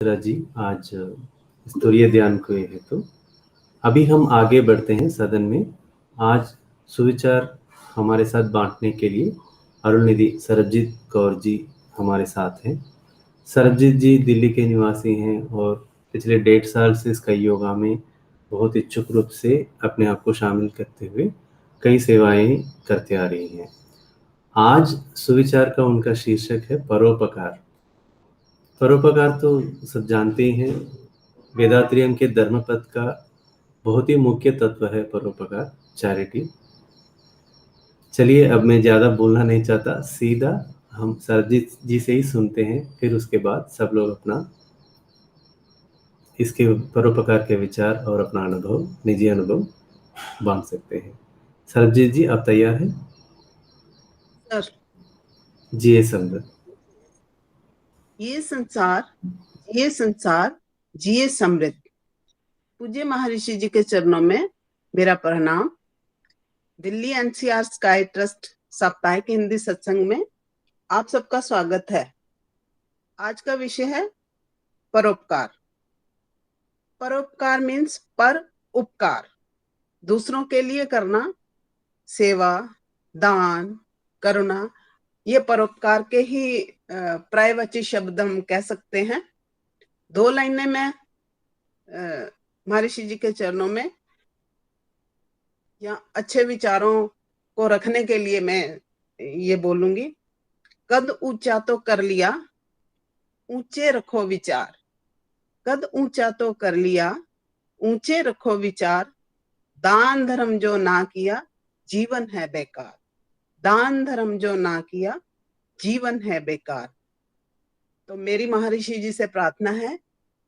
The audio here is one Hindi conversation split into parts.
जी आज स्तुरीय ध्यान को है तो अभी हम आगे बढ़ते हैं सदन में। आज सुविचार हमारे साथ बांटने के लिए अरुणनिधि सरबजीत कौर जी हमारे साथ हैं। सरबजीत जी दिल्ली के निवासी हैं और पिछले 1.5 साल से इस कई योगा में बहुत इच्छुक रूप से अपने आप को शामिल करते हुए कई सेवाएं करते आ रही हैं। आज सुविचार का उनका शीर्षक है परोपकार। परोपकार तो सब जानते ही हैं, वेदात्रियम के धर्मपद का बहुत ही मुख्य तत्व है परोपकार, चैरिटी। चलिए अब मैं ज़्यादा बोलना नहीं चाहता, सीधा हम सरजीत जी से ही सुनते हैं, फिर उसके बाद सब लोग अपना इसके परोपकार के विचार और अपना अनुभव, निजी अनुभव बांट सकते हैं। सरजीत जी आप तैयार हैं? सर, जिए समृद्ध। ये संसार जिए समृद्ध। पूज्य महर्षि जी के चरणों में मेरा प्रणाम। दिल्ली एनसीआर स्काई ट्रस्ट साप्ताहिक हिंदी सत्संग में आप सबका स्वागत है। आज का विषय है परोपकार। परोपकार मीन्स पर उपकार, दूसरों के लिए करना, सेवा, दान, करुणा, ये परोपकार के ही पर्यायवाची शब्द हम कह सकते हैं। 2 लाइनें में महर्षि जी के चरणों में या अच्छे विचारों को रखने के लिए मैं ये बोलूंगी। कद ऊंचा तो कर लिया, ऊंचे रखो विचार। कद ऊंचा तो कर लिया, ऊंचे रखो विचार। दान धर्म जो ना किया, जीवन है बेकार। दान धर्म जो ना किया, जीवन है बेकार। तो मेरी महर्षि जी से प्रार्थना है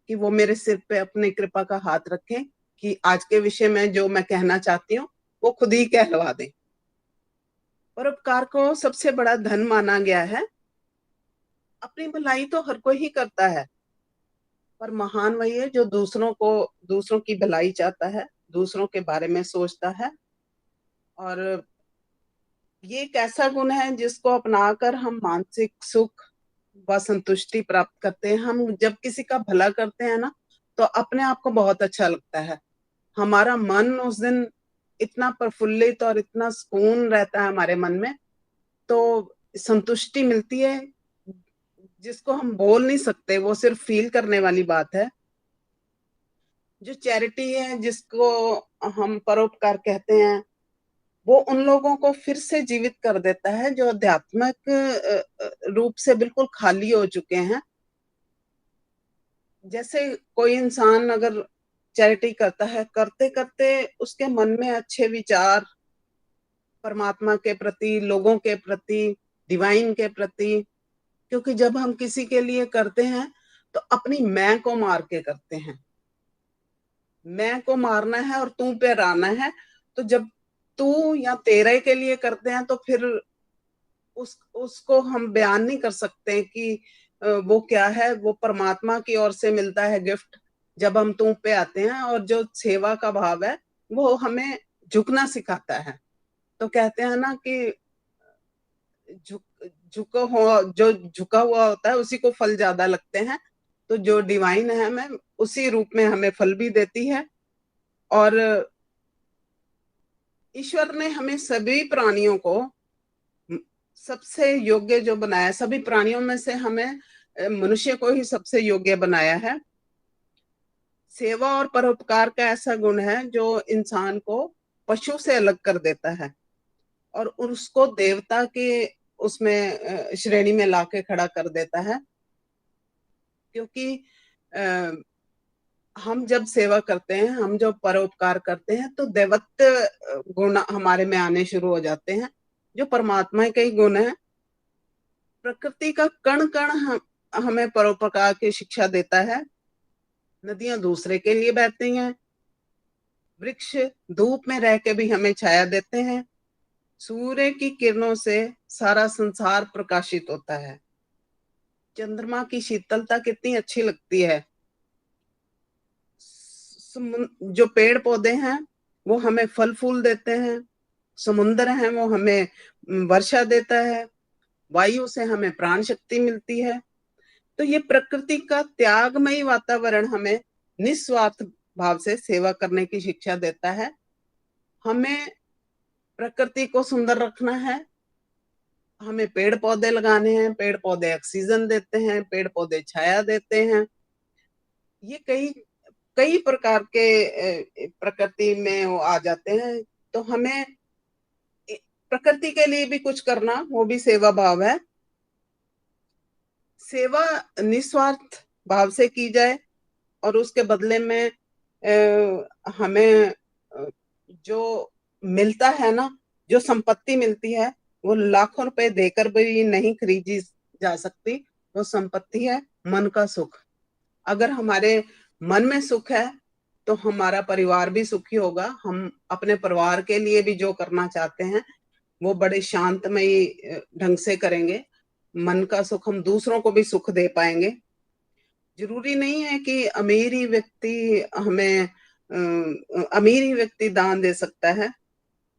कि वो मेरे सिर पे अपनी कृपा का हाथ रखें कि आज के विषय में जो मैं कहना चाहती हूँ वो खुद ही कहलवा दें। परोपकार को सबसे बड़ा धन माना गया है। अपनी भलाई तो हर कोई ही करता है, पर महान वही है जो दूसरों की भलाई चाहता है, दूसरों के बारे में सोचता है। और ये एक ऐसा गुण है जिसको अपनाकर हम मानसिक सुख व संतुष्टि प्राप्त करते हैं। हम जब किसी का भला करते हैं ना, तो अपने आप को बहुत अच्छा लगता है। हमारा मन उस दिन इतना प्रफुल्लित और इतना सुकून रहता है हमारे मन में, तो संतुष्टि मिलती है जिसको हम बोल नहीं सकते, वो सिर्फ फील करने वाली बात है। जो चैरिटी है, जिसको हम परोपकार कहते हैं, वो उन लोगों को फिर से जीवित कर देता है जो आध्यात्मिक रूप से बिल्कुल खाली हो चुके हैं। जैसे कोई इंसान अगर चैरिटी करता है, करते करते उसके मन में अच्छे विचार परमात्मा के प्रति, लोगों के प्रति, डिवाइन के प्रति, क्योंकि जब हम किसी के लिए करते हैं तो अपनी मैं को मार के करते हैं। मैं को मारना है और तू पे रहना है। तो जब तू या तेरे के लिए करते हैं तो फिर उसको हम बयान नहीं कर सकते कि वो क्या है। वो परमात्मा की ओर से मिलता है गिफ्ट जब हम तू पे आते हैं। और जो सेवा का भाव है वो हमें झुकना सिखाता है। तो कहते हैं ना कि जो झुका हुआ होता है उसी को फल ज्यादा लगते हैं। तो जो डिवाइन है हमें उसी रूप में हमें फल भी देती है। और ईश्वर ने हमें सभी प्राणियों को सबसे योग्य जो बनाया, सभी प्राणियों में से हमें मनुष्य को ही सबसे योग्य बनाया है। सेवा और परोपकार का ऐसा गुण है जो इंसान को पशु से अलग कर देता है और उसको देवता के उसमें श्रेणी में लाके खड़ा कर देता है। क्योंकि हम जब सेवा करते हैं, हम जब परोपकार करते हैं, तो दैवत्व गुण हमारे में आने शुरू हो जाते हैं, जो परमात्मा के ही गुण है। प्रकृति का कण कण हमें परोपकार की शिक्षा देता है। नदियां दूसरे के लिए बहती हैं, वृक्ष धूप में रह के भी हमें छाया देते हैं, सूर्य की किरणों से सारा संसार प्रकाशित होता है। चंद्रमा की शीतलता कितनी अच्छी लगती है। जो पेड़ पौधे हैं वो हमें फल फूल देते हैं, समुद्र है वो हमें वर्षा देता है, वायु से हमें प्राण शक्ति मिलती है। तो तो ये प्रकृति का त्यागमयी वातावरण हमें निस्वार्थ भाव से सेवा करने की शिक्षा देता है। हमें प्रकृति को सुंदर रखना है, हमें पेड़ पौधे लगाने हैं, पेड़ पौधे ऑक्सीजन देते हैं, पेड़ पौधे छाया देते हैं। ये कई कई प्रकार के प्रकृति में वो आ जाते हैं, तो हमें प्रकृति के लिए भी कुछ करना, वो भी सेवा भाव है। सेवा निस्वार्थ भाव से की जाए और उसके बदले में हमें जो मिलता है ना, जो संपत्ति मिलती है, वो लाखों रुपए देकर भी नहीं खरीदी जा सकती। वो संपत्ति है मन का सुख। अगर हमारे मन में सुख है तो हमारा परिवार भी सुखी होगा। हम अपने परिवार के लिए भी जो करना चाहते हैं वो बड़े शांतमयी ढंग से करेंगे। मन का सुख, हम दूसरों को भी सुख दे पाएंगे। जरूरी नहीं है कि अमीर ही व्यक्ति दान दे सकता है।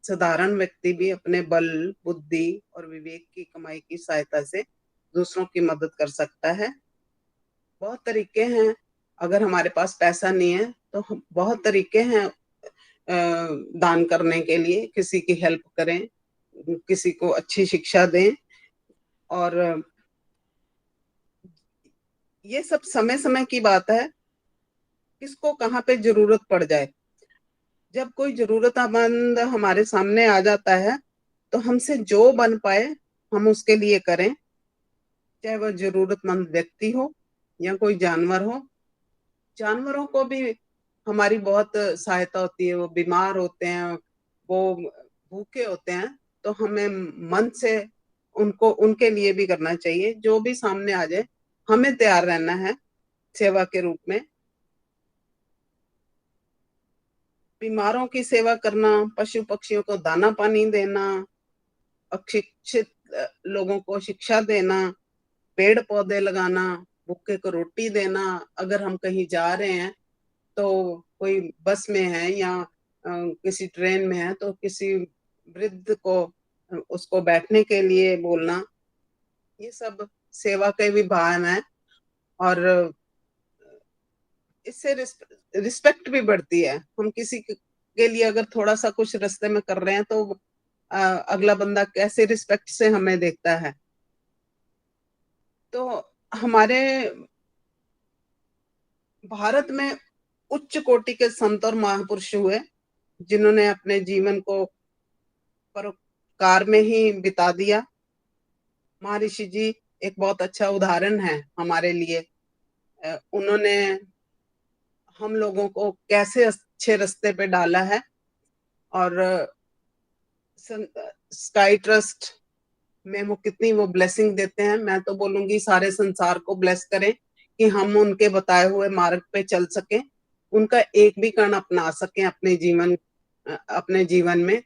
साधारण व्यक्ति भी अपने बल, बुद्धि और विवेक की कमाई की सहायता से दूसरों की मदद कर सकता है। बहुत तरीके हैं। अगर हमारे पास पैसा नहीं है तो बहुत तरीके हैं दान करने के लिए। किसी की हेल्प करें, किसी को अच्छी शिक्षा दें, और ये सब समय समय की बात है, किसको कहाँ पे जरूरत पड़ जाए। जब कोई जरूरतमंद हमारे सामने आ जाता है तो हमसे जो बन पाए हम उसके लिए करें, चाहे वह जरूरतमंद व्यक्ति हो या कोई जानवर हो। जानवरों को भी हमारी बहुत सहायता होती है। वो बीमार होते हैं, वो भूखे होते हैं, तो हमें मन से उनके लिए भी करना चाहिए। जो भी सामने आ जाए हमें तैयार रहना है सेवा के रूप में। बीमारों की सेवा करना, पशु पक्षियों को दाना पानी देना, अशिक्षित लोगों को शिक्षा देना, पेड़ पौधे लगाना, भूखे को रोटी देना। अगर हम कहीं जा रहे हैं तो कोई बस में है या किसी ट्रेन में है तो किसी वृद्ध को उसको बैठने के लिए बोलना, ये सब सेवा के भी भाव है। और इससे रिस्पेक्ट भी बढ़ती है। हम किसी के लिए अगर थोड़ा सा कुछ रास्ते में कर रहे हैं तो अगला बंदा कैसे रिस्पेक्ट से हमें देखता है। तो हमारे भारत में उच्च कोटि के संत और महापुरुष हुए जिन्होंने अपने जीवन को परोपकार में ही बिता दिया। महर्षि जी एक बहुत अच्छा उदाहरण है हमारे लिए। उन्होंने हम लोगों को कैसे अच्छे रास्ते पे डाला है। और स्काई ट्रस्ट में वो कितनी वो ब्लेसिंग देते हैं। मैं तो बोलूंगी सारे संसार को ब्लेस करें कि हम उनके बताए हुए मार्ग पे चल सकें, उनका एक भी कण अपना सकें अपने जीवन में।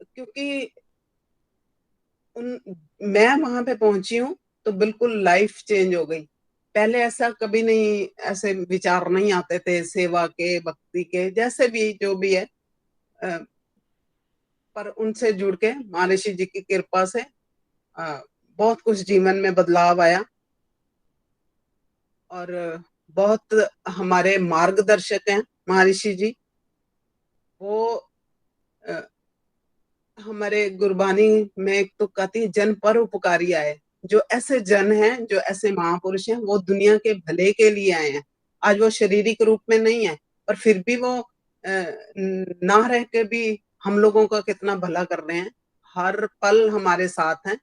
क्योंकि मैं वहां पे पहुंची हूँ तो बिल्कुल लाइफ चेंज हो गई। पहले ऐसा कभी नहीं, ऐसे विचार नहीं आते थे सेवा के, भक्ति के, जैसे भी जो भी है। पर उनसे जुड़ के महर्षि जी की कृपा से बहुत कुछ जीवन में बदलाव आया। और बहुत हमारे मार्गदर्शक हैं महर्षि जी। वो हमारे गुरबानी में एक तो कहती है, जन पर उपकारी आए। जो ऐसे जन हैं, जो ऐसे महापुरुष हैं, वो दुनिया के भले के लिए आए हैं। आज वो शारीरिक रूप में नहीं है, पर फिर भी वो ना रह के भी हम लोगों का कितना भला कर रहे हैं। हर पल हमारे साथ हैं,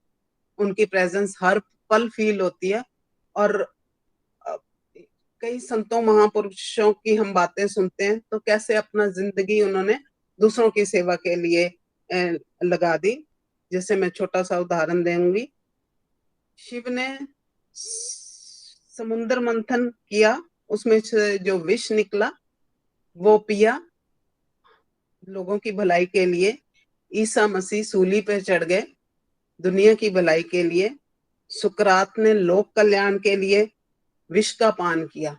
उनकी प्रेजेंस हर पल फील होती है। और कई संतों महापुरुषों की हम बातें सुनते हैं तो कैसे अपना जिंदगी उन्होंने दूसरों की सेवा के लिए लगा दी। जैसे मैं छोटा सा उदाहरण दूंगी। शिव ने समुद्र मंथन किया, उसमें से जो विष निकला वो पिया लोगों की भलाई के लिए। ईसा मसीह सूली पे चढ़ गए दुनिया की भलाई के लिए। सुकरात ने लोक कल्याण के लिए विष का पान किया,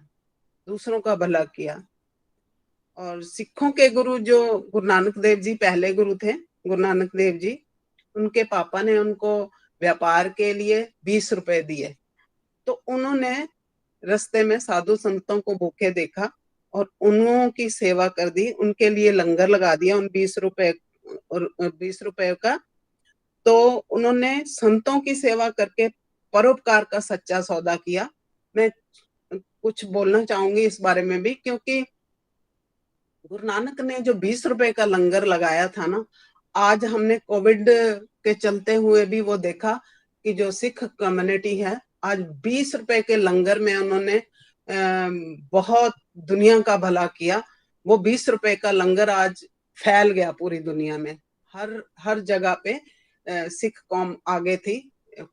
दूसरों का भला किया। और सिखों के गुरु जो गुरु नानक देव जी पहले गुरु थे, गुरु नानक देव जी, उनके पापा ने उनको व्यापार के लिए 20 रुपए दिए। तो उन्होंने रास्ते में साधु संतों को भूखे देखा और उन्हों की सेवा कर दी, उनके लिए लंगर लगा दिया उन 20 रुपए और 20 रुपए का। तो उन्होंने संतों की सेवा करके परोपकार का सच्चा सौदा किया। मैं कुछ बोलना चाहूंगी इस बारे में भी, क्योंकि गुरु नानक ने जो 20 रुपए का लंगर लगाया था ना, आज हमने कोविड के चलते हुए भी वो देखा कि जो सिख कम्युनिटी है, आज 20 रुपए के लंगर में उन्होंने बहुत दुनिया का भला किया। वो 20 रुपए का लंगर आज फैल गया पूरी दुनिया में, हर हर जगह पे सिख कौम आगे थी।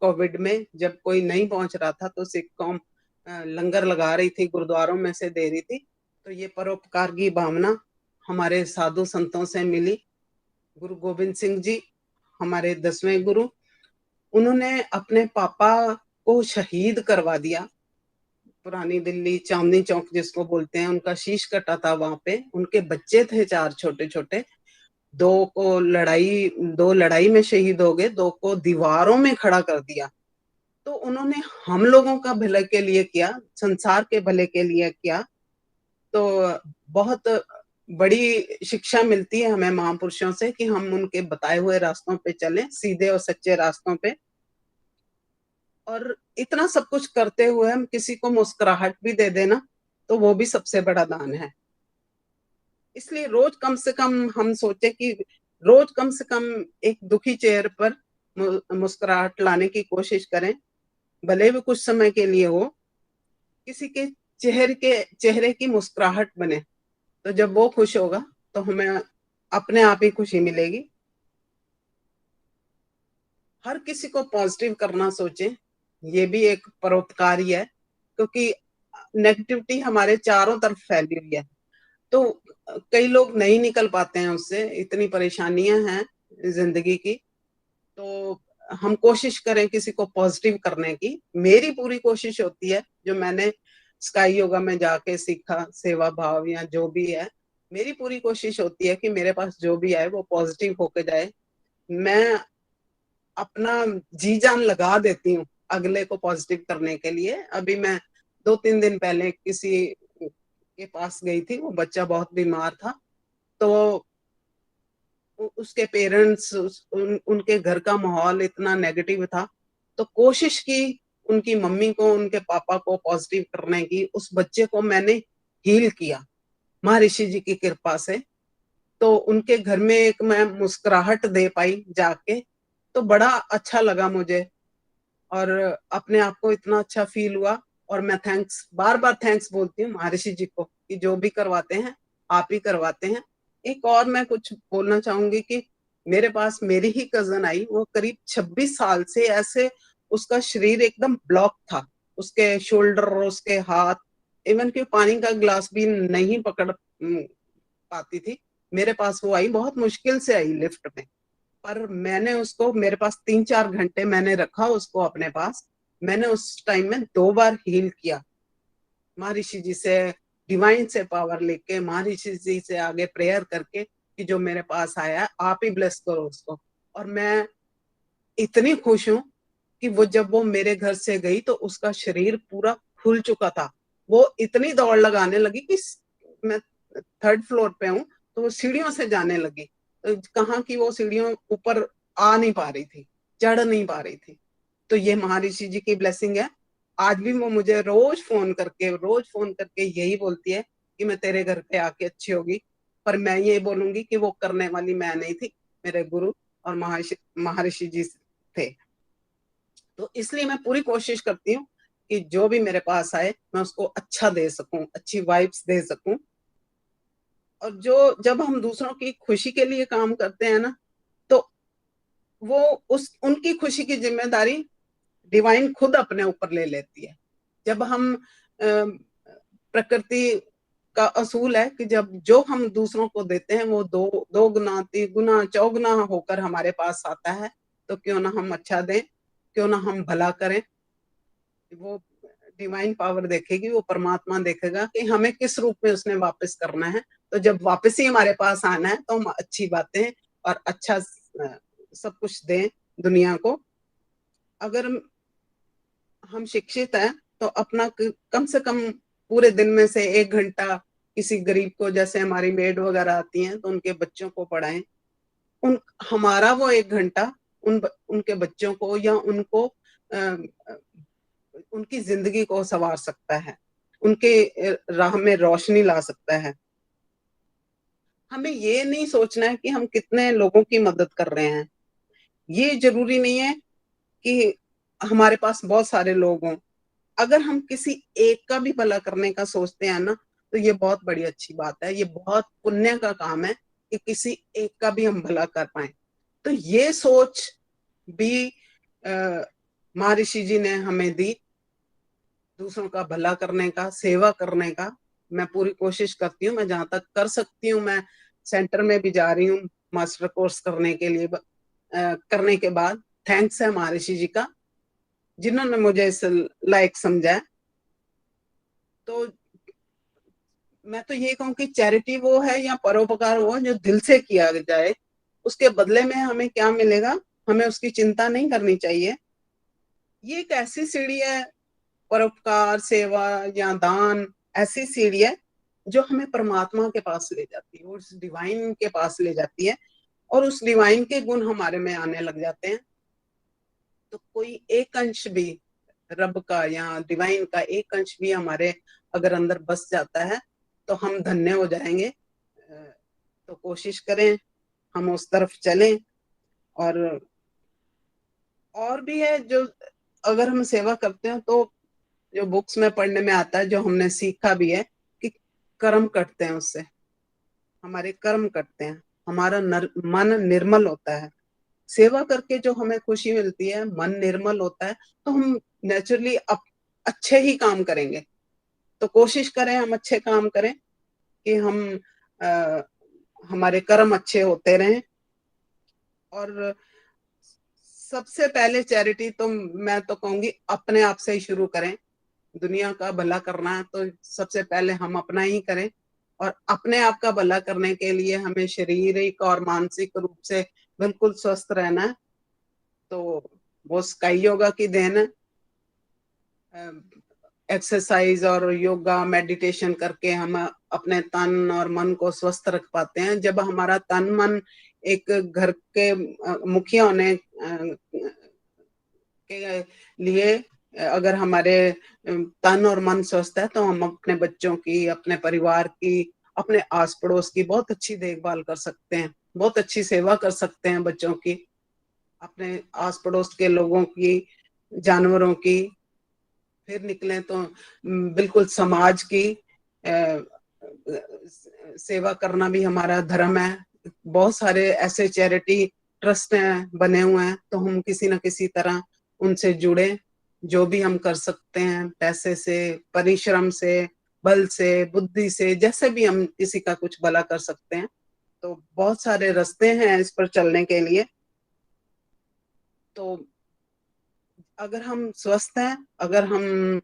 कोविड में जब कोई नहीं पहुंच रहा था तो सिख कौम लंगर लगा रही थी, गुरुद्वारों में से दे रही थी। तो ये परोपकार की भावना हमारे साधु संतों से मिली। गुरु गोविंद सिंह जी हमारे 10वें गुरु, उन्होंने अपने पापा को शहीद करवा दिया। पुरानी दिल्ली चांदनी चौक जिसको बोलते हैं, उनका शीश कटा था वहां पे। उनके बच्चे थे 4 छोटे छोटे, दो लड़ाई में शहीद हो गए, 2 को दीवारों में खड़ा कर दिया। तो उन्होंने हम लोगों का भले के लिए किया, संसार के भले के लिए किया। तो बहुत बड़ी शिक्षा मिलती है हमें महापुरुषों से कि हम उनके बताए हुए रास्तों पे चलें, सीधे और सच्चे रास्तों पे। और इतना सब कुछ करते हुए हम किसी को मुस्कुराहट भी दे देना तो वो भी सबसे बड़ा दान है। इसलिए रोज कम से कम हम सोचे कि रोज कम से कम एक दुखी चेहरे पर मुस्कुराहट लाने की कोशिश करें, भले भी कुछ समय के लिए हो। किसी के चेहरे की मुस्कुराहट बने, तो जब वो खुश होगा तो हमें अपने आप ही खुशी मिलेगी। हर किसी को पॉजिटिव करना सोचे, ये भी एक परोपकार ही है, क्योंकि नेगेटिविटी हमारे चारों तरफ फैली हुई है। तो कई लोग नहीं निकल पाते हैं उससे, इतनी परेशानियां हैं जिंदगी की। तो हम कोशिश करें किसी को पॉजिटिव करने की। मेरी पूरी कोशिश होती है, जो मैंने स्काई योगा में जाके सीखा, सेवा भाव या जो भी है, मेरी पूरी कोशिश होती है कि मेरे पास जो भी आए वो पॉजिटिव होके जाए। मैं अपना जी जान लगा देती हूँ अगले को पॉजिटिव करने के लिए। अभी मैं 2-3 दिन पहले किसी के पास गई थी, वो बच्चा बहुत बीमार था। तो उसके पेरेंट्स, उनके घर का माहौल इतना नेगेटिव था, तो कोशिश की उनकी मम्मी को, उनके पापा को पॉजिटिव करने की। उस बच्चे को मैंने हील किया महर्षि जी की कृपा से। तो उनके घर में एक मैं मुस्कुराहट दे पाई जाके, तो बड़ा अच्छा लगा मुझे और अपने आप को इतना अच्छा फील हुआ। और मैं बार बार थैंक्स बोलती हूँ महर्षि जी को कि जो भी करवाते हैं आप ही करवाते हैं। एक और मैं कुछ बोलना चाहूंगी कि मेरे पास मेरी ही कजन आई, वो करीब 26 साल से ऐसे उसका शरीर एकदम ब्लॉक था, उसके शोल्डर, उसके हाथ, इवन कि पानी का गिलास भी नहीं पकड़ पाती थी। मेरे पास वो आई, बहुत मुश्किल से आई लिफ्ट में, पर मैंने उसको, मेरे पास 3-4 घंटे मैंने रखा उसको अपने पास। मैंने उस टाइम में 2 बार हील किया महर्षि जी से, डिवाइन से पावर लेके, महर्षि जी से आगे प्रेयर करके कि जो मेरे पास आया आप ही ब्लेस करो उसको। और मैं इतनी खुश हूं कि वो मेरे घर से गई तो उसका शरीर पूरा खुल चुका था। वो इतनी दौड़ लगाने लगी कि मैं 3rd फ्लोर पे हूँ, तो वो सीढ़ियों से जाने लगी। तो कहाँ की वो सीढ़ियों ऊपर आ नहीं पा रही थी, चढ़ नहीं पा रही थी। तो ये महर्षि जी की ब्लेसिंग है। आज भी वो मुझे रोज फोन करके यही बोलती है कि मैं तेरे घर पे आके अच्छी होगी। पर मैं ये बोलूंगी कि वो करने वाली मैं नहीं थी, मेरे गुरु और महर्षि जी थे। तो इसलिए मैं पूरी कोशिश करती हूँ कि जो भी मेरे पास आए मैं उसको अच्छा दे सकूं, अच्छी वाइब्स दे सकूं। और जब हम दूसरों की खुशी के लिए काम करते हैं ना, तो वो उनकी खुशी की जिम्मेदारी डिवाइन खुद अपने ऊपर ले लेती है। जब हम प्रकृति का असूल है कि जब जो हम दूसरों को देते हैं वो दो गुना, 3 गुना, 4 गुना होकर हमारे पास आता है। तो क्यों ना हम अच्छा दें, क्यों ना हम भला करें। वो डिवाइन पावर देखेगी, वो परमात्मा देखेगा कि हमें किस रूप में उसने वापस करना है। तो जब वापस ही हमारे पास आना है तो हम अच्छी बातें और अच्छा सब कुछ दें दुनिया को। अगर हम शिक्षित हैं तो अपना कम से कम पूरे दिन में से 1 घंटा किसी गरीब को, जैसे हमारी मेड वगैरह आती हैं तो उनके बच्चों को पढ़ाएं। हमारा वो 1 घंटा उनके बच्चों को या उनको उनकी जिंदगी को संवार सकता है, उनके राह में रोशनी ला सकता है। हमें ये नहीं सोचना है कि हम कितने लोगों की मदद कर रहे हैं। ये जरूरी नहीं है कि हमारे पास बहुत सारे लोग हों। अगर हम किसी एक का भी भला करने का सोचते हैं ना, तो ये बहुत बड़ी अच्छी बात है। ये बहुत पुण्य का काम है कि किसी एक का भी हम भला कर पाए। तो ये सोच भी महर्षि जी ने हमें दी, दूसरों का भला करने का, सेवा करने का। मैं पूरी कोशिश करती हूँ, मैं जहां तक कर सकती हूँ। मैं सेंटर में भी जा रही हूँ मास्टर कोर्स करने के लिए। करने के बाद थैंक्स है महर्षि जी का, जिन्होंने मुझे इस लायक समझा। तो मैं तो ये कहूँ कि चैरिटी वो है या परोपकार वो जो दिल से किया जाए, उसके बदले में हमें क्या मिलेगा, हमें उसकी चिंता नहीं करनी चाहिए। ये एक ऐसी सीढ़ी है, परोपकार, सेवा या दान, ऐसी सीढ़ी है जो हमें परमात्मा के पास ले जाती है, उस डिवाइन के पास ले जाती है, और उस डिवाइन के गुण हमारे में आने लग जाते हैं। तो कोई एक अंश भी रब का या डिवाइन का एक अंश भी हमारे अगर अंदर बस जाता है तो हम धन्य हो जाएंगे। तो कोशिश करें हम उस तरफ चलें। और भी है जो, अगर हम सेवा करते हैं तो जो बुक्स में पढ़ने में आता है, जो हमने सीखा भी है कि कर्म करते हैं, उससे हमारे कर्म करते हैं, हमारा मन निर्मल होता है। सेवा करके जो हमें खुशी मिलती है, मन निर्मल होता है, तो हम नेचुरली अच्छे ही काम करेंगे। तो कोशिश करें हम अच्छे काम करें कि हमारे कर्म अच्छे होते रहें। और सबसे पहले चैरिटी तो मैं तो कहूंगी अपने आप से ही शुरू करें। दुनिया का भला करना है तो सबसे पहले हम अपना ही करें, और अपने आप का भला करने के लिए हमें शारीरिक और मानसिक रूप से बिल्कुल स्वस्थ रहना है। तो वो स्काई योगा की देन है। एक्सरसाइज और योगा मेडिटेशन करके हम अपने तन और मन को स्वस्थ रख पाते हैं। जब हमारा तन मन एक घर के मुखिया होने के लिए, अगर हमारे तन और मन स्वस्थ है तो हम अपने बच्चों की, अपने परिवार की, अपने आस पड़ोस की बहुत अच्छी देखभाल कर सकते हैं, बहुत अच्छी सेवा कर सकते हैं बच्चों की, अपने आस पड़ोस के लोगों की, जानवरों की। फिर निकले तो बिल्कुल समाज की सेवा करना भी हमारा धर्म है। बहुत सारे ऐसे चैरिटी ट्रस्ट हैं बने हुए हैं, तो हम किसी न किसी तरह उनसे जुड़े। जो भी हम कर सकते हैं, पैसे से, परिश्रम से, बल से, बुद्धि से, जैसे भी हम किसी का कुछ भला कर सकते हैं। तो बहुत सारे रास्ते हैं इस पर चलने के लिए। तो अगर हम स्वस्थ हैं, अगर हम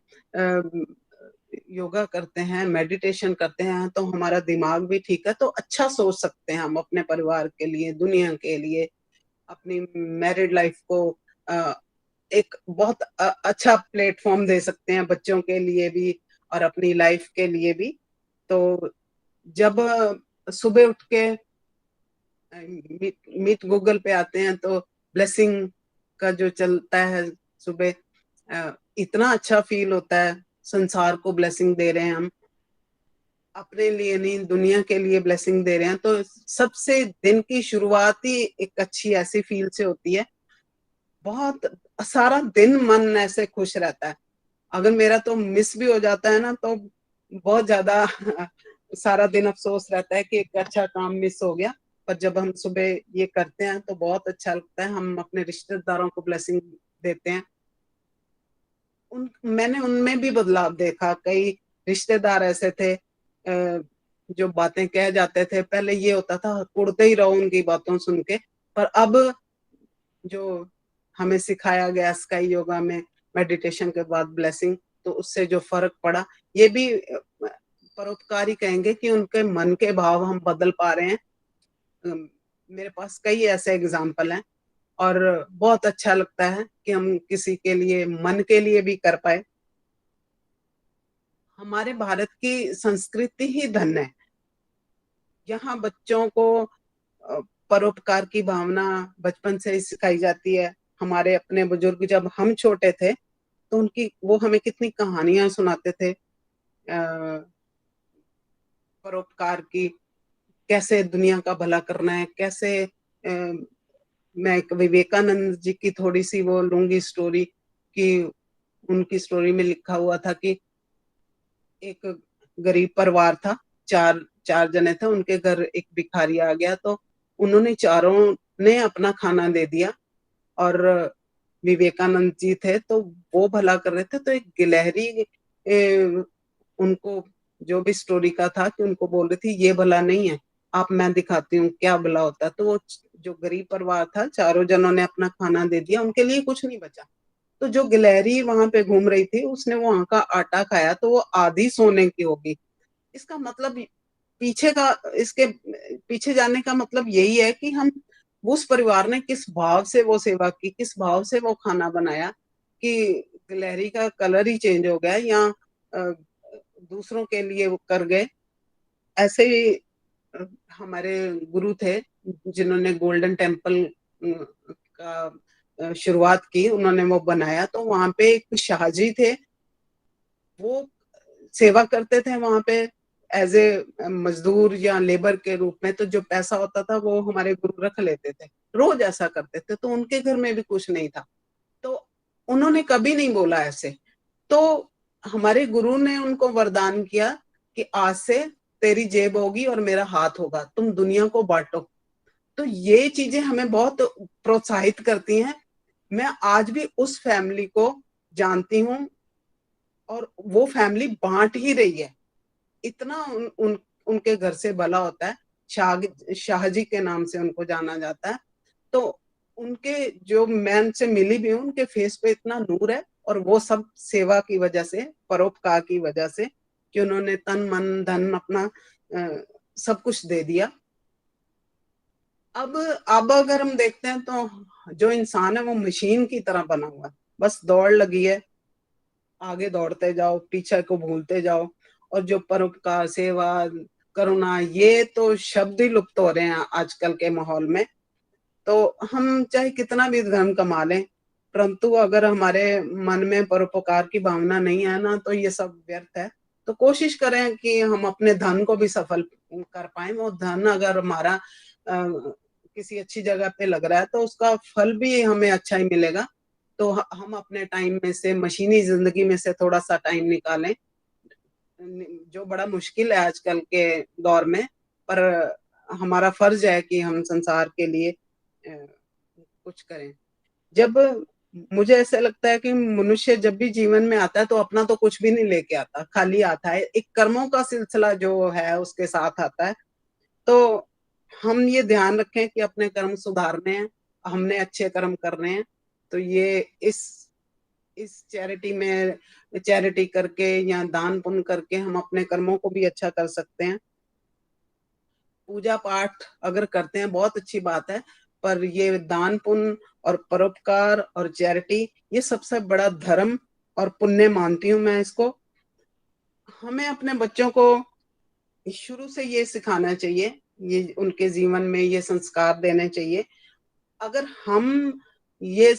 योगा करते हैं, मेडिटेशन करते हैं, तो हमारा दिमाग भी ठीक है, तो अच्छा सोच सकते हैं हम अपने परिवार के लिए, दुनिया के लिए, अपनी मैरिड लाइफ को एक बहुत अच्छा प्लेटफॉर्म दे सकते हैं, बच्चों के लिए भी और अपनी लाइफ के लिए भी। तो जब सुबह उठ के मीट गूगल पे आते हैं तो ब्लेसिंग का जो चलता है सुबह, इतना अच्छा फील होता है, संसार को ब्लेसिंग दे रहे हैं हम, अपने लिए नहीं दुनिया के लिए ब्लेसिंग दे रहे हैं। तो सबसे दिन की शुरुआत ही एक अच्छी ऐसी फील से होती है, बहुत सारा दिन मन ऐसे खुश रहता है। अगर मेरा तो मिस भी हो जाता है ना, तो बहुत ज्यादा सारा दिन अफसोस रहता है कि एक अच्छा काम मिस हो गया। पर जब हम सुबह ये करते हैं तो बहुत अच्छा लगता है, हम अपने रिश्तेदारों को ब्लेसिंग देते हैं। मैंने उनमें भी बदलाव देखा। कई रिश्तेदार ऐसे थे जो बातें कह जाते थे, पहले ये होता था कुड़ते ही रहो उनकी बातों सुन के, पर अब जो हमें सिखाया गया स्काई योगा में मेडिटेशन के बाद ब्लेसिंग, तो उससे जो फर्क पड़ा, ये भी परोपकारी कहेंगे कि उनके मन के भाव हम बदल पा रहे हैं। मेरे पास कई ऐसे एग्जाम्पल हैं। और बहुत अच्छा लगता है कि हम किसी के लिए, मन के लिए भी कर पाए। हमारे भारत की संस्कृति ही धन्य है। यहाँ बच्चों को परोपकार की भावना बचपन से ही सिखाई जाती है। हमारे अपने बुजुर्ग जब हम छोटे थे तो उनकी वो हमें कितनी कहानियां सुनाते थे परोपकार की, कैसे दुनिया का भला करना है, कैसे मैं एक विवेकानंद जी की थोड़ी सी वो लूंगी स्टोरी, कि उनकी स्टोरी में लिखा हुआ था कि एक गरीब परिवार था, चार चार जने थे, उनके घर एक भिखारी आ गया तो उन्होंने चारों ने अपना खाना दे दिया। और विवेकानंद जी थे तो वो भला कर रहे थे, तो एक गिलहरी उनको, जो भी स्टोरी का था, कि उनको बोल रही थी ये भला नहीं है, आप, मैं दिखाती हूँ क्या भला होता है। तो वो जो गरीब परिवार था, चारों जनों ने अपना खाना दे दिया, उनके लिए कुछ नहीं बचा। तो जो गिलहरी वहां पे घूम रही थी उसने वहां का आटा खाया तो वो आधी सोने की होगी। इसका मतलब पीछे का, इसके पीछे जाने का मतलब यही है कि हम, उस परिवार ने किस भाव से वो सेवा की, किस भाव से वो खाना बनाया, कि गिलहरी का कलर ही चेंज हो गया, या दूसरों के वो कर गए। ऐसे ही हमारे गुरु थे जिन्होंने गोल्डन टेम्पल का शुरुआत की, उन्होंने वो बनाया। तो वहां पे एक शाहजी थे, वो सेवा करते थे वहां पे एज ए मजदूर या लेबर के रूप में। तो जो पैसा होता था वो हमारे गुरु रख लेते थे, रोज ऐसा करते थे। तो उनके घर में भी कुछ नहीं था, तो उन्होंने कभी नहीं बोला ऐसे। तो हमारे गुरु ने उनको वरदान किया कि आज से तेरी जेब होगी और मेरा हाथ होगा, तुम दुनिया को बांटो। तो ये चीजें हमें बहुत प्रोत्साहित करती हैं। मैं आज भी उस फैमिली को जानती हूँ और वो फैमिली बांट ही रही है। इतना उनके घर से भला होता है। शाहजी के नाम से उनको जाना जाता है। तो उनके, जो मैं उनसे मिली भी हूँ, उनके फेस पे इतना नूर है, और वो सब सेवा की वजह से, परोपकार की वजह से, कि उन्होंने तन मन धन अपना सब कुछ दे दिया। अब अगर हम देखते हैं तो जो इंसान है वो मशीन की तरह बना हुआ है, बस दौड़ लगी है, आगे दौड़ते जाओ, पीछे को भूलते जाओ। और जो परोपकार, सेवा, करुणा, ये तो शब्द ही लुप्त हो रहे हैं आजकल के माहौल में। तो हम चाहे कितना भी धन कमा लें, परंतु अगर हमारे मन में परोपकार की भावना नहीं है ना, तो ये सब व्यर्थ है। तो कोशिश करें कि हम अपने धन को भी सफल कर पाए। वो धन अगर हमारा किसी अच्छी जगह पे लग रहा है तो उसका फल भी हमें अच्छा ही मिलेगा। तो हम अपने टाइम में से, मशीनी जिंदगी में से थोड़ा सा टाइम निकालें, जो बड़ा मुश्किल है आजकल के दौर में। पर हमारा फर्ज है कि हम संसार के लिए कुछ करें। जब, मुझे ऐसा लगता है कि मनुष्य जब भी जीवन में आता है तो अपना तो कुछ भी नहीं लेके आता, खाली आता है। एक कर्मों का सिलसिला जो है उसके साथ आता है। तो हम ये ध्यान रखें कि अपने कर्म सुधारने हैं, हमने अच्छे कर्म करने हैं। तो ये इस चैरिटी में, चैरिटी करके या दान पुण्य करके हम अपने कर्मों को भी अच्छा कर सकते हैं। पूजा पाठ अगर करते हैं बहुत अच्छी बात है, पर ये दान पुण्य और परोपकार और चैरिटी, ये सबसे बड़ा धर्म और पुण्य मानती हूँ मैं इसको। हमें अपने बच्चों को शुरू से ये सिखाना चाहिए, ये उनके जीवन में ये संस्कार देने चाहिए। अगर हम ये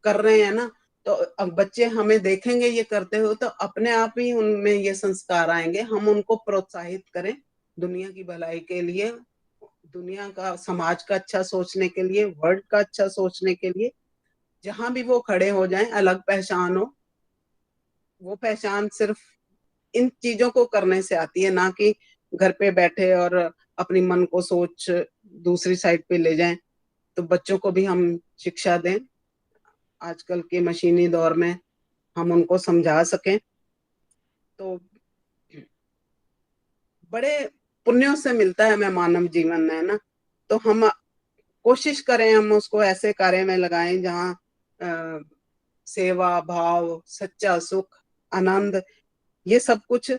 कर रहे हैं ना, तो अब बच्चे हमें देखेंगे ये करते हुए, तो अपने आप ही उनमें ये संस्कार आएंगे। हम उनको प्रोत्साहित करें दुनिया की भलाई के लिए, दुनिया का, समाज का अच्छा सोचने के लिए, वर्ल्ड का अच्छा सोचने के लिए। जहां भी वो खड़े हो जाएं, अलग पहचान हो। वो पहचान सिर्फ इन चीजों को करने से आती है, ना कि घर पे बैठे और अपनी मन को सोच दूसरी साइड पे ले जाएं। तो बच्चों को भी हम शिक्षा दें, आजकल के मशीनी दौर में हम उनको समझा सकें। तो बड़े पुण्यों से मिलता है हमें मानव जीवन में, है ना। तो हम कोशिश करें, हम उसको ऐसे कार्य में लगाएं जहाँ सेवा भाव, सच्चा सुख, आनंद, ये सब कुछ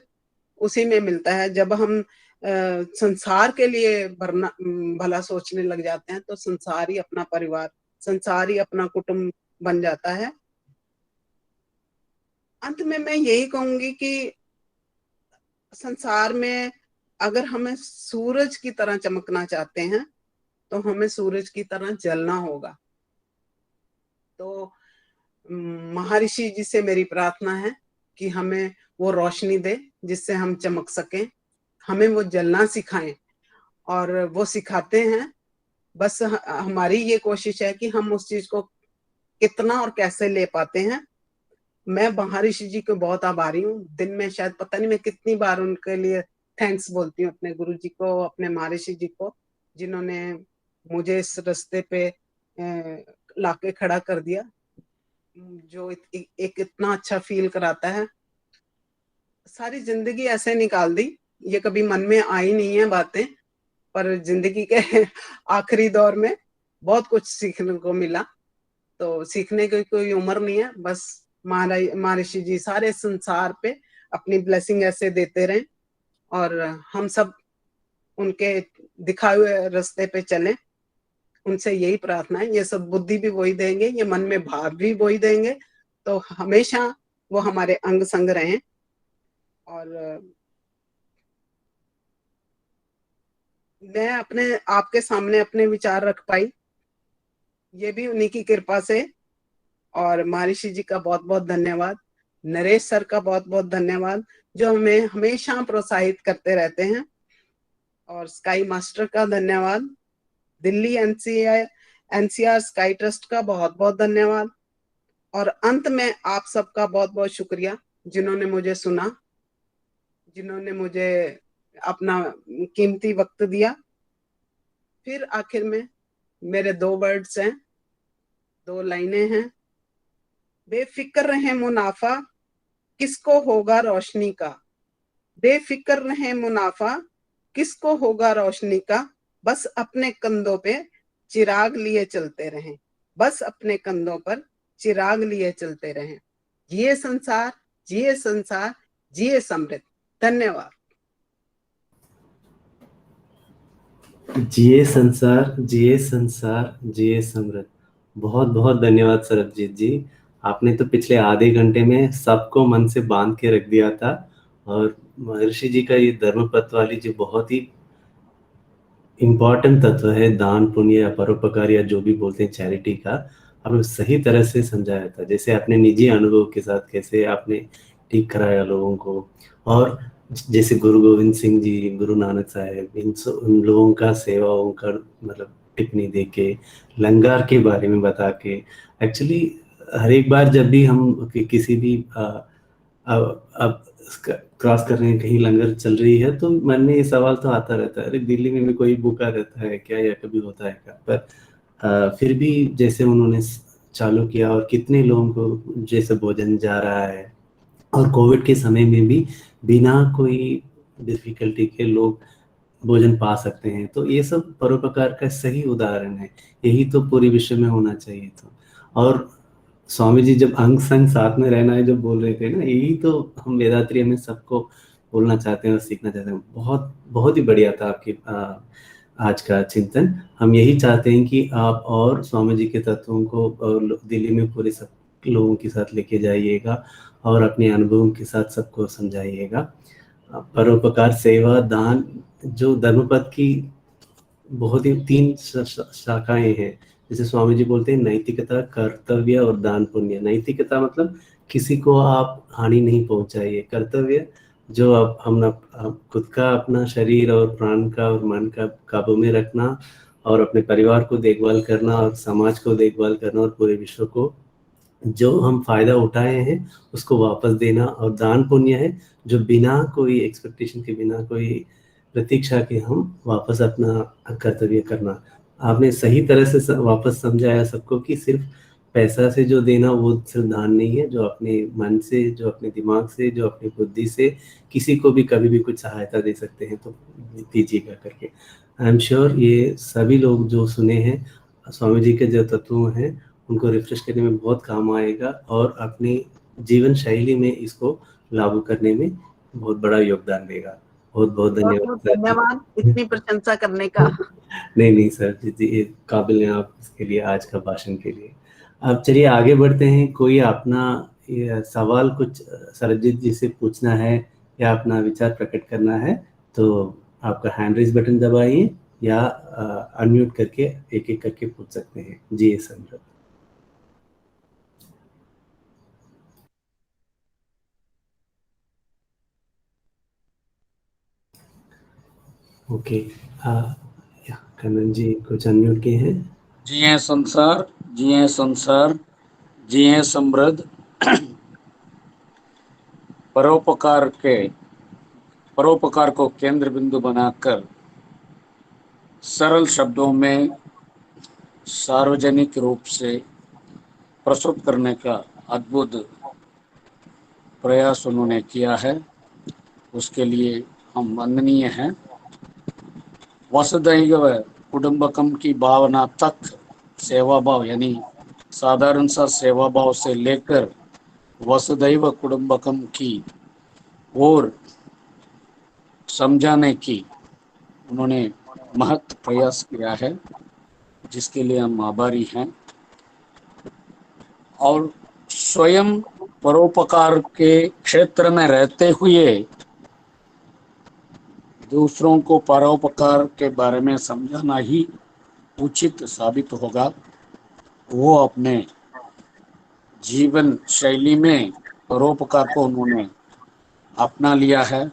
उसी में मिलता है। जब हम संसार के लिए भला सोचने लग जाते हैं तो संसार ही अपना परिवार संसार ही अपना कुटुंब बन जाता है। अंत में मैं यही कहूंगी कि संसार में अगर हमें सूरज की तरह चमकना चाहते हैं तो हमें सूरज की तरह जलना होगा। तो महर्षि जी से मेरी प्रार्थना है कि हमें वो रोशनी दे जिससे हम चमक सकें, हमें वो जलना सिखाएं, और वो सिखाते हैं। बस हमारी ये कोशिश है कि हम उस चीज को कितना और कैसे ले पाते हैं। मैं महर्षि जी को बहुत आभारी हूँ। दिन में शायद पता नहीं मैं कितनी बार उनके लिए थैंक्स बोलती हूँ, अपने गुरु जी को, अपने महर्षि जी को, जिन्होंने मुझे इस रास्ते पे लाके खड़ा कर दिया, जो एक इतना अच्छा फील कराता है। सारी जिंदगी ऐसे निकाल दी, ये कभी मन में आई नहीं है बातें, पर जिंदगी के आखिरी दौर में बहुत कुछ सीखने को मिला। तो सीखने की कोई उम्र नहीं है, बस महर्षि जी सारे संसार पे अपनी ब्लेसिंग ऐसे देते रहें और हम सब उनके दिखाए हुए रास्ते पे चलें। उनसे यही प्रार्थना है। ये सब बुद्धि भी वही देंगे, ये मन में भाव भी वही देंगे, तो हमेशा वो हमारे अंग संग रहें। और मैं अपने आपके सामने अपने विचार रख पाई, ये भी उन्हीं की कृपा से। और महर्षि जी का बहुत बहुत धन्यवाद, नरेश सर का बहुत बहुत धन्यवाद, जो हमें हमेशा प्रोत्साहित करते रहते हैं। और स्काई मास्टर का धन्यवाद, दिल्ली एनसीआर स्काई ट्रस्ट का बहुत बहुत धन्यवाद। और अंत में आप सबका बहुत बहुत शुक्रिया जिन्होंने मुझे सुना, जिन्होंने मुझे अपना कीमती वक्त दिया। फिर आखिर में मेरे दो वर्ड्स हैं, दो लाइनें हैं। बेफिक्र रहे मुनाफा किसको होगा रोशनी का, बेफिक्र रहे मुनाफा किसको होगा रोशनी का, बस अपने कंधों पे चिराग लिए चलते रहें, बस अपने कंधों पर चिराग लिए चलते रहें। जिए संसार, जिए संसार, जिए समृद्ध। धन्यवाद। जिए संसार, जिए संसार, जिए समृद्ध। बहुत बहुत धन्यवाद सरबजीत जी। आपने तो पिछले आधे घंटे में सबको मन से बांध के रख दिया था। और महर्षि जी का ये धर्मपथ वाली जो बहुत ही इम्पॉर्टेंट तत्व है, दान पुण्य या परोपकार या जो भी बोलते हैं चैरिटी का, आपने सही तरह से समझाया था। जैसे अपने निजी अनुभव के साथ कैसे आपने ठीक कराया लोगों को, और जैसे गुरु गोविंद सिंह जी, गुरु नानक साहब, उन लोगों का सेवा, उनका मतलब टिप्पणी दे के, लंगर के बारे में बता के। एक्चुअली हर एक बार जब भी हम किसी भी अब क्रॉस कर रहे हैं, कहीं लंगर चल रही है, तो मन में ये सवाल तो आता रहता है, अरे दिल्ली में भी कोई भूखा रहता है क्या, या कभी होता है क्या। पर फिर भी जैसे उन्होंने चालू किया और कितने लोगों को जैसे भोजन जा रहा है, और कोविड के समय में भी बिना कोई डिफिकल्टी के लोग भोजन पा सकते हैं। तो ये सब परोपकार का सही उदाहरण है। यही तो पूरे विश्व में होना चाहिए। तो और स्वामी जी जब अंग संग साथ में रहना है जब बोल रहे थे ना, यही तो हम वेदांतरी में सबको बोलना चाहते हैं और सीखना चाहते हैं। बहुत बहुत ही बढ़िया था आपकी आज का चिंतन। हम यही चाहते हैं कि आप और स्वामी जी के तत्वों को दिल्ली में पूरे सब लोगों के साथ लेके जाइएगा और अपने अनुभवों के साथ सबको समझाइएगा। परोपकार, सेवा, दान, जो धर्मपद की बहुत ही तीन शाखाएं हैं। जैसे स्वामी जी बोलते हैं नैतिकता, कर्तव्य और दान पुण्य। नैतिकता मतलब किसी को आप हानि नहीं पहुंचाइए। कर्तव्य जो आप खुद का, अपना शरीर और प्राण का और मन का काबू में रखना, और अपने परिवार को देखभाल करना, और समाज को देखभाल करना, और पूरे विश्व को जो हम फायदा उठाए हैं उसको वापस देना। और दान पुण्य है जो बिना कोई एक्सपेक्टेशन के, बिना कोई प्रतीक्षा के हम वापस अपना कर्तव्य करना। आपने सही तरह से वापस समझाया सबको कि सिर्फ पैसा से जो देना वो सिर्फ दान नहीं है, जो अपने मन से, जो अपने दिमाग से, जो अपनी बुद्धि से किसी को भी कभी भी कुछ सहायता दे सकते हैं तो दीजिएगा करके। आई एम श्योर ये सभी लोग जो सुने हैं स्वामी जी के जो तत्व हैं उनको रिफ्रेश करने में बहुत काम आएगा, और अपनी जीवन शैली में इसको लागू करने में बहुत बड़ा योगदान देगा। बहुत बहुत बहुत धन्यवाद बहुत सर जी। धन्यवाद इतनी प्रशंसा करने का। नहीं नहीं सर जी, ये काबिल हैं आप इसके लिए, आज का भाषण के लिए। अब चलिए आगे बढ़ते हैं। कोई अपना ये सवाल कुछ सरजीत जी से पूछना है या अपना विचार प्रकट करना है तो आपका हैंड रेज बटन दबाइए या अनम्यूट करके एक एक करके पूछ सकते हैं। जी सर। ओके, कन्नन जी कुछ अनम्यूट किए हैं। जिए संसार, जिए संसार, जिए समृद्ध। परोपकार को केंद्र बिंदु बनाकर सरल शब्दों में सार्वजनिक रूप से प्रस्तुत करने का अद्भुत प्रयास उन्होंने किया है, उसके लिए हम वंदनीय हैं। वसुधैव कुटुंबकम की भावना तक सेवा भाव, यानी साधारण सा सेवा भाव से लेकर वसुधैव कुटुंबकम की ओर समझाने की उन्होंने महत् प्रयास किया है, जिसके लिए हम आभारी हैं। और स्वयं परोपकार के क्षेत्र में रहते हुए दूसरों को परोपकार के बारे में समझाना ही उचित साबित होगा। वो अपने जीवन शैली में परोपकार को उन्होंने अपना लिया है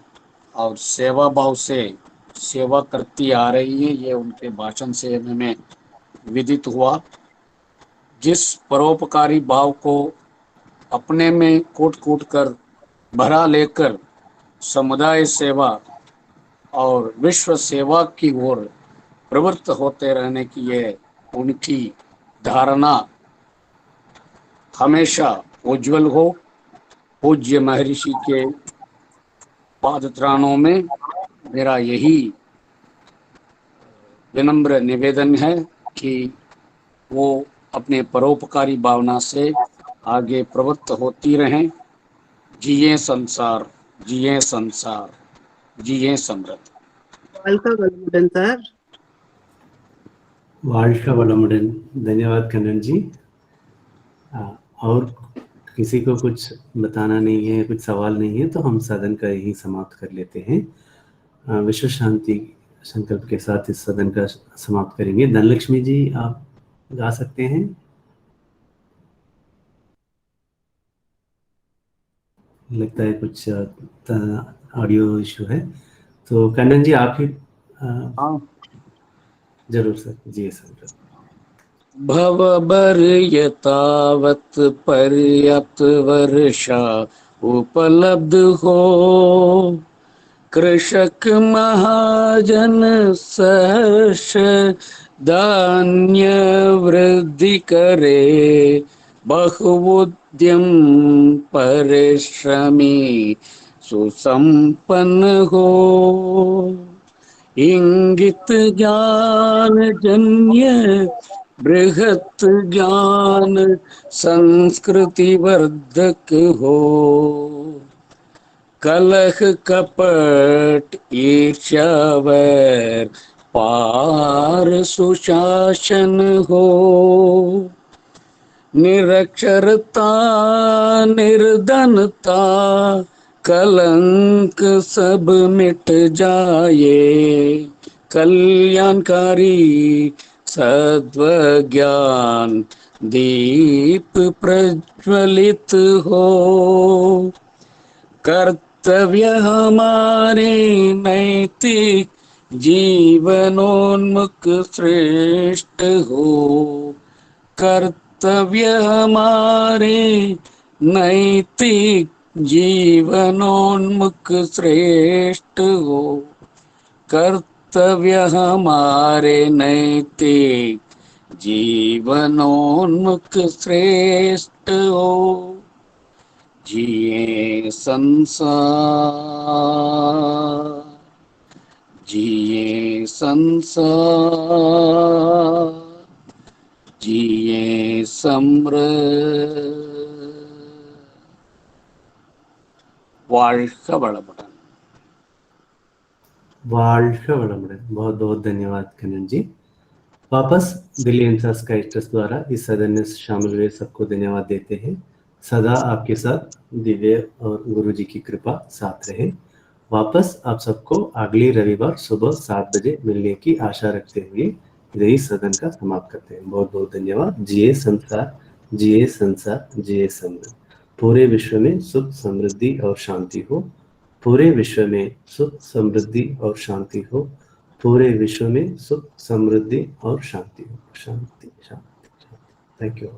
और सेवा भाव से सेवा करती आ रही है। ये उनके भाषण से हमें विदित हुआ। जिस परोपकारी भाव को अपने में कूट कूट कर भरा लेकर समुदाय सेवा और विश्व सेवा की ओर प्रवृत्त होते रहने की ये उनकी धारणा हमेशा उज्जवल हो। पूज्य महर्षि के पादत्राणों में मेरा यही विनम्र निवेदन है कि वो अपने परोपकारी भावना से आगे प्रवृत्त होती रहें। जिए संसार, जिए संसार, जिए समृद्ध। வாழ்க வளமுடன் சார்। வாழ்க वलमुडन। धन्यवाद कन्नन जी। और किसी को कुछ बताना नहीं है, कुछ सवाल नहीं है तो हम सदन का यही समाप्त कर लेते हैं। विश्व शांति संकल्प के साथ इस सदन का समाप्त करेंगे। धनलक्ष्मी जी आप गा सकते हैं। लगता है कुछ ऑडियो इशू है, तो कन्नन जी आप ही हाँ। जरूर सर। जी सर। भवभर यतावत् पर्याप्त वर्षा उपलब्ध हो, कृषक महाजन सहर्ष धान्य वृद्धि करे, बहुउद्यम परिश्रमी सुसंपन्न हो। इंगित ज्ञान जन्य बृहत ज्ञान संस्कृति वर्धक हो, कलह कपट ईर्ष्या वैर पार सुशासन हो। निरक्षरता निर्धनता कलंक सब मिट जाए, कल्याणकारी सद्वज्ञान दीप प्रज्वलित हो। कर्तव्य हमारे नैतिक जीवनोन्मुख श्रेष्ठ हो, कर्तव्य हमारे नैतिक जीवनोन्मुख श्रेष्ठ हो, कर्तव्य हमारे नैतिक जीवनोन्मुख श्रेष्ठ हो। जिए संसार, जिए संसार, जिए समृद्ध। வாழ்க வளமுடன்। बहुत बहुत धन्यवाद कनन जी। वापस बिलियन सब्सक्राइबर्स द्वारा इस सदन में शामिल हुए सबको धन्यवाद देते हैं। सदा आपके साथ दिव्य और गुरु जी की कृपा साथ रहे। वापस आप सबको अगले रविवार सुबह 7 बजे मिलने की आशा रखते हुए यही सदन का समाप्त करते हैं। बहुत बहुत धन्यवाद। जिए संसार, जिए संसार, जिए समृद्धि। पूरे विश्व में सुख समृद्धि और शांति हो। पूरे विश्व में सुख समृद्धि और शांति हो। पूरे विश्व में सुख समृद्धि और शांति हो। शांति शांति शांति। Thank you.